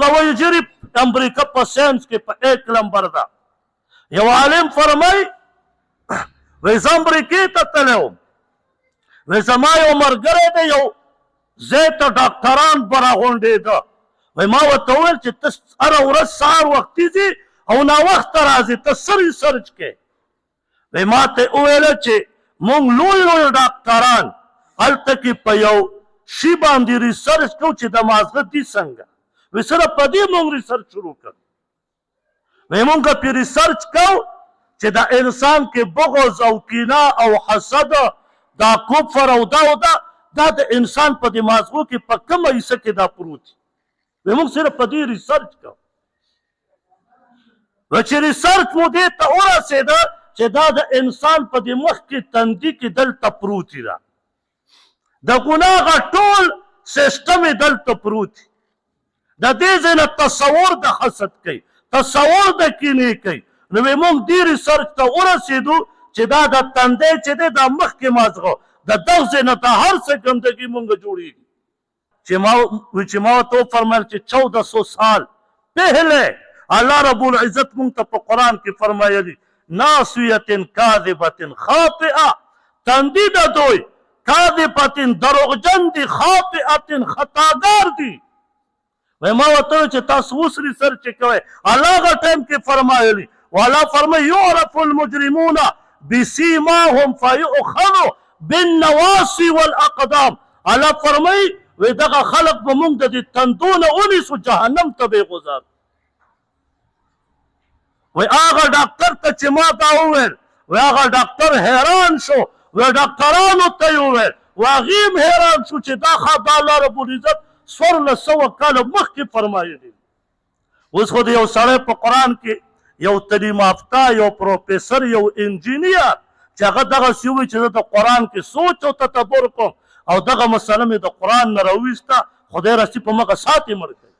هغه وایي جري امریکا په ساینس کې په 1 نمبر ده. یو عالم فرمایي وایي زه امریکې ته تللی وم، وایي زما یو ملګری دی یو ځای ته ډاکټران به راغونډېده، وایي ما ورته وویل چې ته هره ورځ سهار وختي ځې او ناوخته راځې، ته څه ریسرچ کوې؟ وایي ما ته یې وویله چې موږ لوی لوی ډاکټران هلته کې په یو شي باندې ریسرچ کوو چې د مازغه دي څنګه. وایي صرف په دې موږ ریسرچ شروع کړ. وایي موږ پې ریسرچ کوو چې د انسان کې بغض او کینه او حسد دا کفر او دا د انسان په دې مازغو کې په کومه حصه کې دا پروت دي. وایي موږ صرف په دې ریسرچ کوو. وایي چې ریسرچ مو دې ته ورسېده چې دا د انسان په دې مخ کې تندي کې دلته پروتي ده، د ګناه هغه ټول سیسټم یې دلته پروتي. د دې ځای نه تصور د حسد کوي، تصور د کینې کوي. نو وایي موږ دې ریسرچ ته ورسېدو چې دا د تندی چې دی دا مخکې مازغه د دغه ځای نه د هر څه ګندګي مونږ جوړېږي. چې ما ورته وفرمایل چې 1400 سال پهلے الله رب العزت مونږ ته په قرآن کې فرمایلي ناصیة کاذبة خاطئه، تندي د دوی کاذبة دروغجن دي، خاطئة خطاګار دي. وایي ما ورته وویل چې تاسو اوس ریسرچ کوئ. الله هغه ټایم کې فرمایلي والله فرمایي یعرف المجرمون بسیماهم فیؤخذ بالنواصي والاقدام. الله فرمایي وایي دغه خلق به موږ د دې تندونه ونیسو جهنم ته به یې غځار. وایي هغه ډاکټر ته چې ما دا وویل، وایي هغه ډاکټر حیران شو، وایي ډاکټرانو ته یې وویل، هغې هم حیران شو چې دا الله رب العزت 1400 کاله مخکې فرمایلي. اوس خو د یو سړی په قرآن کې یو تعلیم یافته یو پروفیسر یو انجینیر چې هغه دغسې ووایي چې زه د قرآن کې سوچ او تدبر کوم او دغه مسله مې د قرآن نه راویسته، خدای راسي په مغه سات یې مړ کړي.